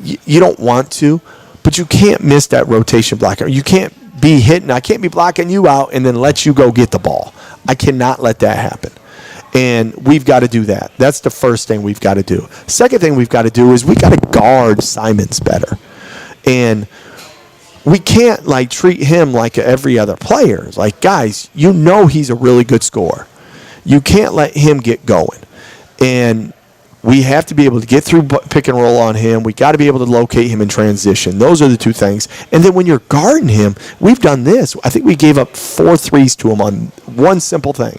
You don't want to, but you can't miss that rotation blockout. You can't be hitting. I can't be blocking you out and then let you go get the ball. I cannot let that happen. And we've got to do that. That's the first thing we've got to do. Second thing we've got to do is we got to guard Simons better. And we can't treat him like every other player. Guys, he's a really good scorer. You can't let him get going. And we have to be able to get through pick and roll on him. We got to be able to locate him in transition. Those are the 2 things. And then when you're guarding him, we've done this. I think we gave up 4 threes to him on one simple thing.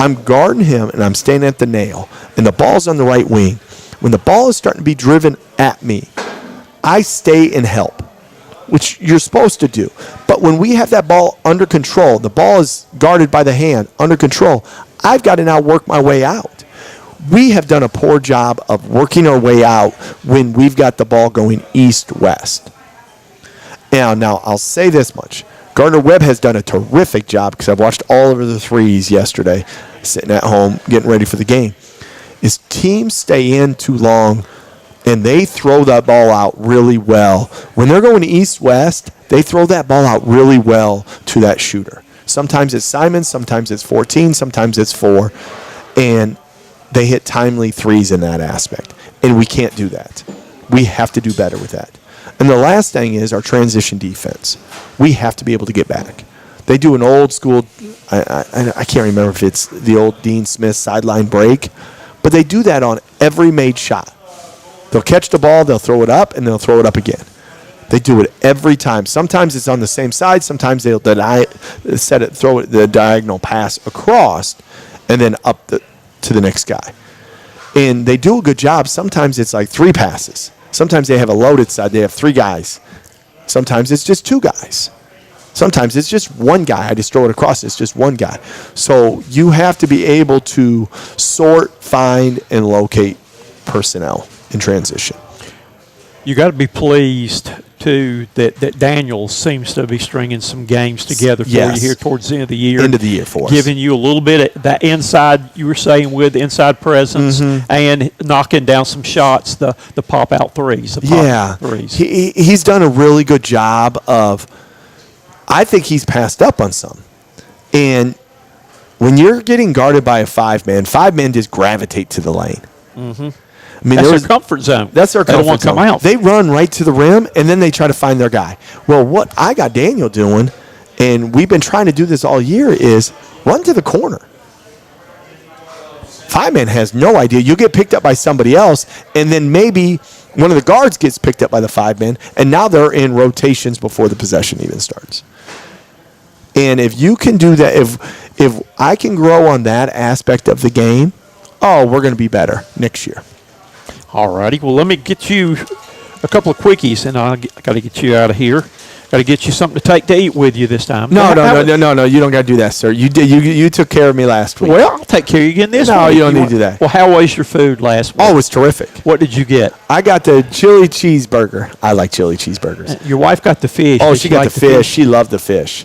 I'm guarding him and I'm standing at the nail, and the ball's on the right wing. When the ball is starting to be driven at me, I stay and help, which you're supposed to do. But when we have that ball under control, the ball is guarded by the hand, under control, I've got to now work my way out. We have done a poor job of working our way out when we've got the ball going east-west. Now I'll say this much. Gardner-Webb has done a terrific job because I've watched all of the threes yesterday, sitting at home, getting ready for the game. Is teams stay in too long and they throw that ball out really well. When they're going east-west, they throw that ball out really well to that shooter. Sometimes it's Simon, sometimes it's 14, sometimes it's 4. And they hit timely threes in that aspect. And we can't do that. We have to do better with that. And the last thing is our transition defense. We have to be able to get back. They do an old school, I can't remember if it's the old Dean Smith sideline break, but they do that on every made shot. They'll catch the ball, they'll throw it up, and they'll throw it up again. They do it every time. Sometimes it's on the same side. Sometimes they'll throw the diagonal pass across and then up to the next guy. And they do a good job. Sometimes it's 3 passes. Sometimes they have a loaded side. They have 3 guys. Sometimes it's just 2 guys. Sometimes it's just 1 guy. I just throw it across. It's just 1 guy. So you have to be able to sort, find, and locate personnel in transition. You got to be pleased too that Daniel seems to be stringing some games together for you here towards the end of the year. End of the year for us. Giving you a little bit of that inside, you were saying, with inside presence and knocking down some shots, the pop-out threes. Threes. He's done a really good job of, I think he's passed up on some. And when you're getting guarded by a 5-man just gravitate to the lane. Mm-hmm. I mean, that's their comfort zone. That's their comfort zone. They don't want to come out. They run right to the rim, and then they try to find their guy. Well, what I got Daniel doing, and we've been trying to do this all year, is run to the corner. 5-man has no idea. You'll get picked up by somebody else, and then maybe one of the guards gets picked up by the 5-man, and now they're in rotations before the possession even starts. And if you can do that, if I can grow on that aspect of the game, we're going to be better next year. All righty. Well, let me get you a couple of quickies, and I got to get you out of here. Got to get you something to take to eat with you this time. No. You don't got to do that, sir. You did. You took care of me last week. Well, I'll take care of you again this week. No, you don't need to do that. Well, how was your food last week? Oh, it was terrific. What did you get? I got the chili cheeseburger. I like chili cheeseburgers. Your wife got the fish. Oh, she got the fish. She loved the fish.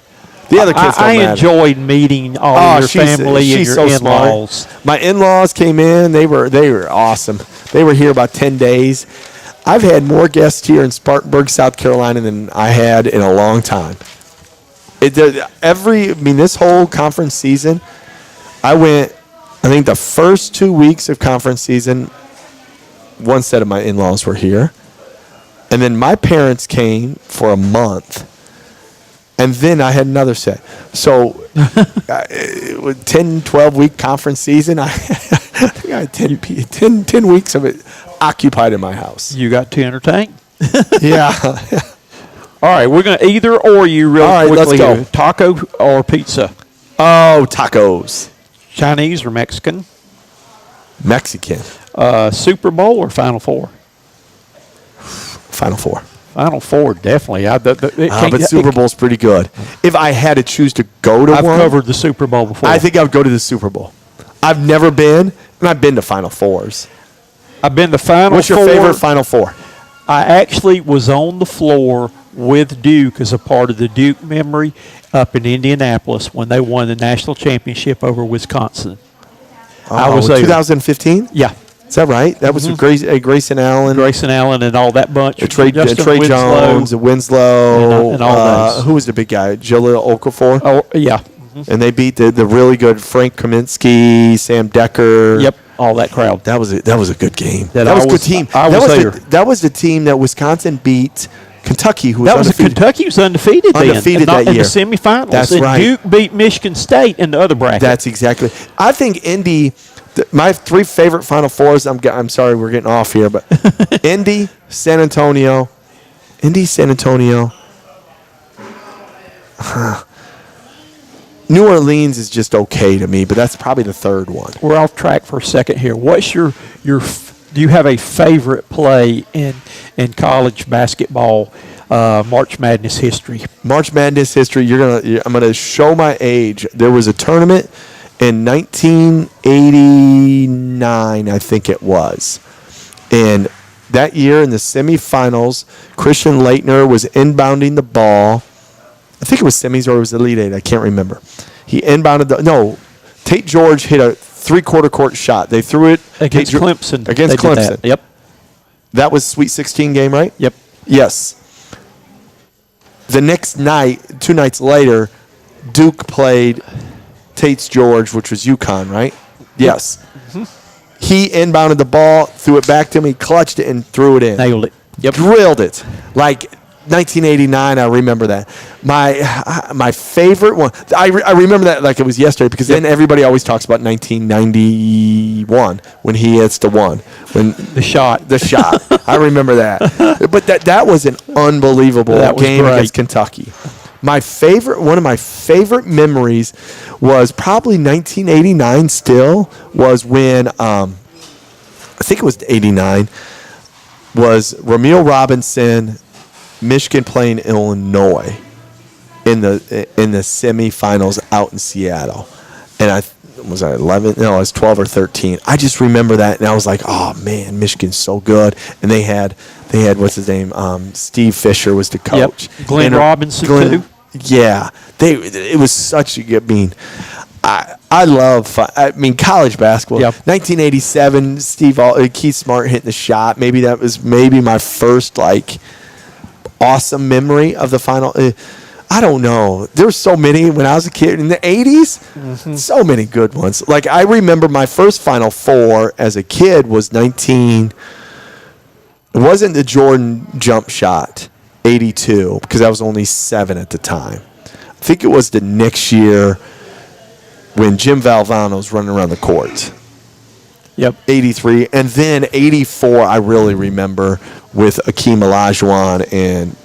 The other kids don't matter. I enjoyed meeting all of your family and your in-laws. Smart. My in-laws came in. They were awesome. They were here about 10 days. I've had more guests here in Spartanburg, South Carolina than I had in a long time. This whole conference season, I think the first 2 weeks of conference season, one set of my in-laws were here. And then my parents came for a month. And then I had another set. So, 10, 12-week conference season, I think I had 10 weeks of it occupied in my house. You got to entertain. Yeah. All right, we're going to either or you real All right, quickly. let's go. Taco or pizza? Oh, tacos. Chinese or Mexican? Mexican. Super Bowl or Final Four? Final Four. Final Four, definitely. But Super Bowl's pretty good. If I had to choose to go to I've one, covered the Super Bowl before. I think I would go to the Super Bowl. I've never been, and I've been to Final Fours. I've been to Final What's Four. your favorite Final Four? I actually was on the floor with Duke as a part of the Duke memory up in Indianapolis when they won the national championship over Wisconsin. I was there. 2015? Yeah. Is that right? That was Grayson Allen. Grayson Allen and all that bunch. Trey Justin Jones, Winslow. And all those. Who was the big guy? Jaleel Okafor? Oh, yeah. And they beat the really good Frank Kaminsky, Sam Decker. Yep, all that crowd. That was a good game. That was I a good was- team. I was there. That was the team that Wisconsin beat Kentucky, who was That was undefeated. Kentucky was undefeated then. Undefeated that In year. the semifinals. That's and right. Duke beat Michigan State in the other bracket. That's exactly. I think Indy. My three favorite Final Fours. I'm sorry, we're getting off here, but Indy, San Antonio. New Orleans is just okay to me, but that's probably the third one. We're off track for a second here. What's your do you have a favorite play in college basketball March Madness history? March Madness history. I'm gonna show my age. There was a tournament in 1989, I think it was, and that year in the semifinals, Christian Laettner was inbounding the ball. I think it was semis or it was Elite Eight. I can't remember. He inbounded Tate George hit a three-quarter court shot. They threw it Against Clemson. Against They did Clemson. that. Yep. That was Sweet 16 game, right? Yep. Yes. The next night, 2 nights later, Duke played Tate's George, which was UConn, right? Yes. Mm-hmm. He inbounded the ball, threw it back to him, he clutched it and threw it in. Nailed it. Yep. Drilled it. Like 1989, I remember that. My favorite one, I remember that like it was yesterday because then everybody always talks about 1991 when he hits the one. The shot. I remember that. But that was an unbelievable game great. against Kentucky. One of my favorite memories was probably 1989 still, was when, I think it was 89, was Ramil Robinson, Michigan playing Illinois in the semifinals out in Seattle. And I 11? No, I was 12 or 13. I just remember that, and I was like, oh, man, Michigan's so good. And they had what's his name? Steve Fisher was the coach. Yep. Glenn Robinson, too. Yeah, it was such a good. I love college basketball. Yep. 1987, Keith Smart hitting the shot. Maybe that was my first awesome memory of the final. I don't know. There were so many when I was a kid in the 80s. Mm-hmm. So many good ones. Like I remember my first Final Four as a kid was 19. It wasn't the Jordan jump shot. 82, because I was only 7 at the time. I think it was the next year when Jim Valvano was running around the court. Yep. 83. And then 84, I really remember with Akeem Olajuwon and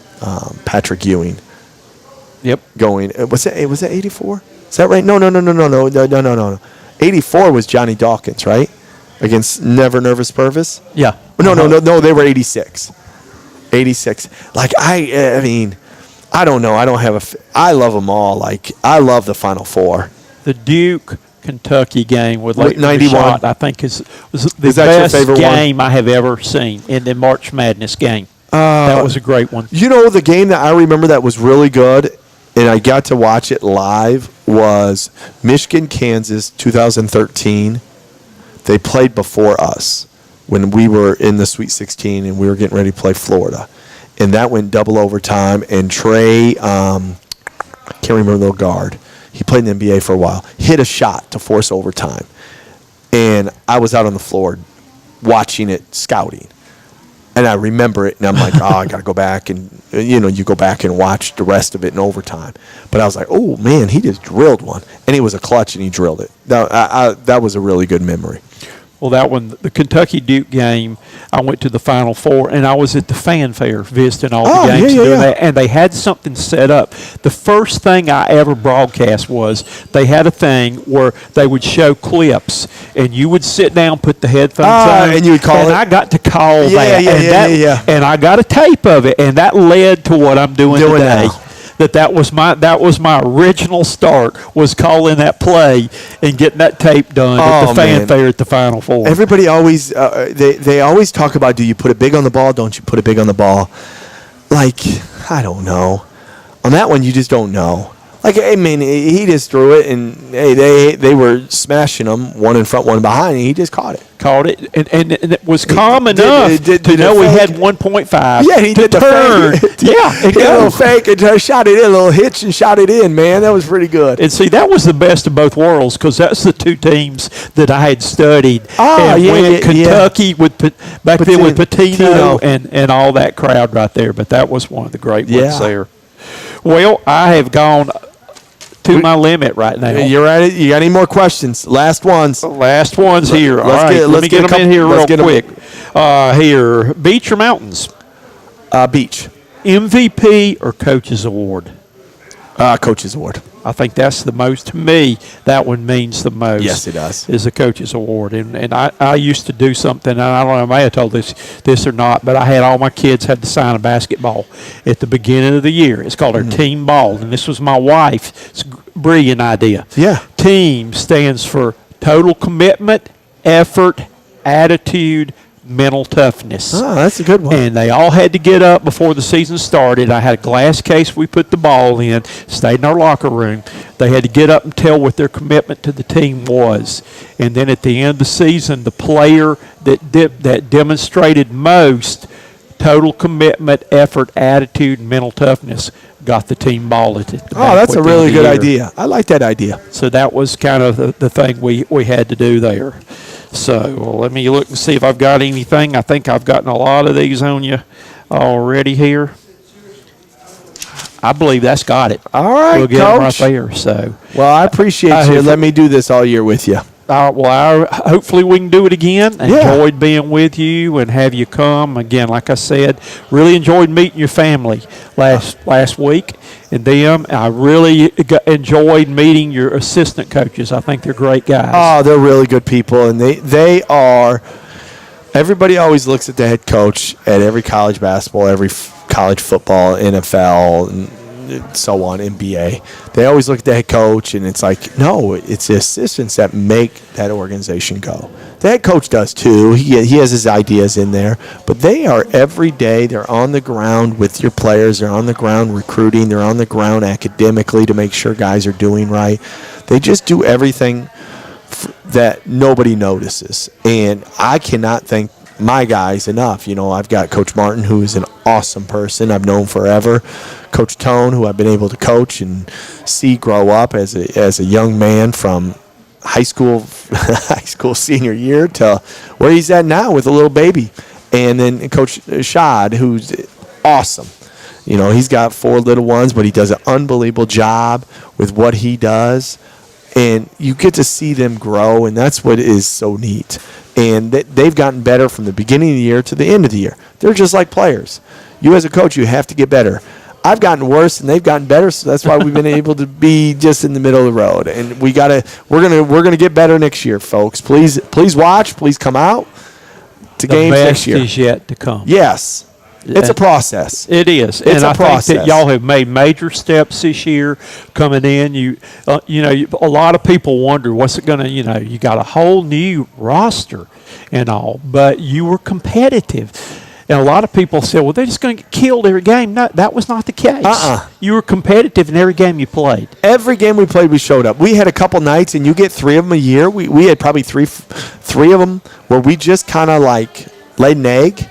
Patrick Ewing. Yep. Going. Was that 84? Is that right? No. 84 was Johnny Dawkins, right? Against Never Nervous Purvis? Yeah. No, they were 86. 86. Like, I mean, I don't know. I love them all. Like, I love the Final Four. The Duke Kentucky game with 91, shot, I think was the that your best favorite game I have ever seen in the March Madness game. That was a great one. You know, the game that I remember that was really good, and I got to watch it live, was Michigan-Kansas 2013. They played before us when we were in the Sweet 16 and we were getting ready to play Florida. And that went double overtime, and Trey, can't remember the guard. He played in the NBA for a while. Hit a shot to force overtime. And I was out on the floor watching it, scouting. And I remember it, and I'm like, I got to go back. And, you go back and watch the rest of it in overtime. But I was like, oh, man, he just drilled one. And it was a clutch, and he drilled it. That was a really good memory. Well, that one, the Kentucky-Duke game, I went to the Final Four, and I was at the fanfare visiting all the games and doing that, and they had something set up. The first thing I ever broadcast was they had a thing where they would show clips, and you would sit down, put the headphones on, and you would call it. And I got to call that. And I got a tape of it, and that led to what I'm doing today. Now. That was my original start, was calling that play and getting that tape done at the fanfare at the Final Four. Everybody always they always talk about, do you put it big on the ball? Don't you put it big on the ball? Like, I don't know. On that one, you just don't know. Like, I mean, he just threw it, and hey, they were smashing him, one in front, one behind, and he just caught it. And it was calm enough to know he had 1.5. Yeah, he did turn. The fake. He did a little fake and shot it in, a little hitch and shot it in, man. That was pretty good. And see, that was the best of both worlds, because that's the two teams that I had studied. Kentucky with back then with Pitino and all that crowd right there. But that was one of the great ones there. Well, I have gone to my limit right now. You're at it. You got any more questions? Last ones. Last ones here. Let me get them in here real quick. Here, beach or mountains? Beach. MVP or Coach's Award? Coach's Award. I think that's the most, to me, that one means the most. Yes, it does. Is the Coach's Award. And I used to do something, and I don't know, I may have told this or not, but I had all my kids had to sign a basketball at the beginning of the year. It's called our team ball, and this was my wife's brilliant idea. Yeah. Team stands for total commitment, effort, attitude, mental toughness. Oh, that's a good one. And they all had to get up before the season started. I had a glass case we put the ball in, stayed in our locker room. They had to get up and tell what their commitment to the team was. And then at the end of the season, the player that demonstrated most total commitment, effort, attitude, and mental toughness got the team ball at the that's a really good idea. I like that idea. So that was kind of the thing we had to do there. So let me look and see if I've got anything. I think I've gotten a lot of these on you already here. I believe that's got it. All right, we'll get Coach. them right there. So, well, I appreciate you. Let me do this all year with you. Hopefully we can do it again. Enjoyed being with you and have you come again. Like I said, really enjoyed meeting your family last week, and them. I really enjoyed meeting your assistant coaches. I think they're great guys. Oh, they're really good people, and they are. Everybody always looks at the head coach at every college basketball, every college football, NFL, and so on, NBA. They always look at the head coach, and it's like, no, it's the assistants that make that organization go. The head coach does too. He has his ideas in there, but they are every day. They're on the ground with your players. They're on the ground recruiting. They're on the ground academically to make sure guys are doing right. They just do everything that nobody notices, and I cannot thank my guys enough. I've got Coach Martin, who is an awesome person I've known forever. Coach Tone, who I've been able to coach and see grow up as a young man from high school senior year to where he's at now with a little baby. And then Coach Shad, who's awesome. He's got 4 little ones, but he does an unbelievable job with what he does. And you get to see them grow, and that's what is so neat. And they've gotten better from the beginning of the year to the end of the year. They're just like players. You as a coach, you have to get better. I've gotten worse, and they've gotten better, so that's why we've been able to be just in the middle of the road. And we're gonna get better next year, folks. Please watch. Please come out to games next year. The best is yet to come. Yes. It's a process. It is. It's a process. Think that y'all have made major steps this year coming in. A lot of people wonder what's it going to, you got a whole new roster and all, but you were competitive. And a lot of people say, well, they're just going to get killed every game. No, that was not the case. You were competitive in every game you played. Every game we played, we showed up. We had a couple nights, and you get 3 of them a year. We had probably three of them where we just kind of like laid an egg.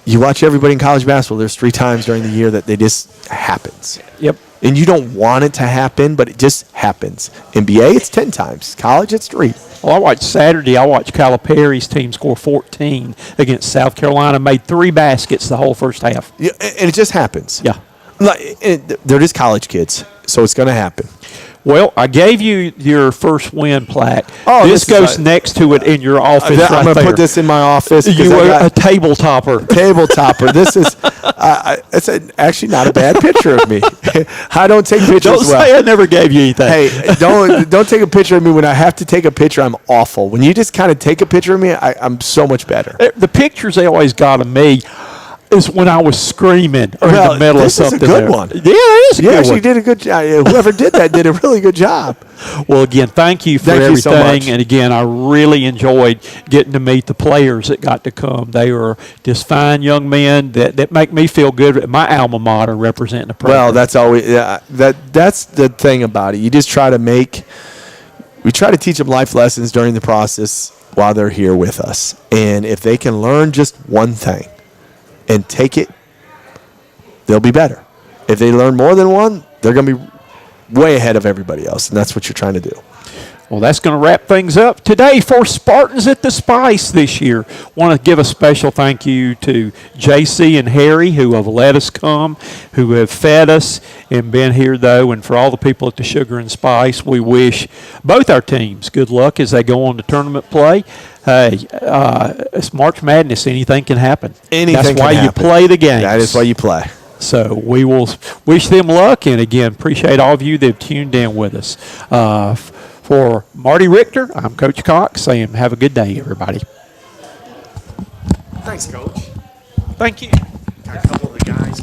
You watch everybody in college basketball, there's 3 times during the year that they just happens. Yep. And you don't want it to happen, but it just happens. NBA, it's 10 times. College, it's 3. Well, I watched Calipari's team score 14 against South Carolina, made 3 baskets the whole first half. Yeah, and it just happens. Yeah. They're just college kids, so it's going to happen. Well, I gave you your first win plaque. Oh, this goes next to it in your office right I'm going to put this in my office. You were a table topper. Table topper. This is it's actually not a bad picture of me. I don't take pictures Don't say I never gave you anything. Hey, don't take a picture of me when I have to take a picture. I'm awful. When you just kind of take a picture of me, I'm so much better. The pictures they always got of me is when I was screaming in the middle of something. This is a good there. one. Yeah, it is a good actually one. did a good job. Whoever did that did a really good job. Well, again, thank you for Thank you everything. so much. And again, I really enjoyed getting to meet the players that got to come. They were just fine young men that make me feel good at my alma mater representing the program. Well, that's always that's the thing about it. You just try to teach them life lessons during the process while they're here with us. And if they can learn just one thing and take it, they'll be better. If they learn more than one, they're going to be way ahead of everybody else, and that's what you're trying to do. Well, that's going to wrap things up today for Spartans at the Spice this year. Want to give a special thank you to JC and Harry who have let us come, who have fed us and been here, though. And for all the people at the Sugar and Spice, we wish both our teams good luck as they go on to tournament play. Hey, it's March Madness. Anything can happen. That's why you play the games. That is why you play. So we will wish them luck. And, again, appreciate all of you that have tuned in with us. For Marty Richter, I'm Coach Cox saying have a good day, everybody. Thanks, Coach. Thank you. A couple of the guys.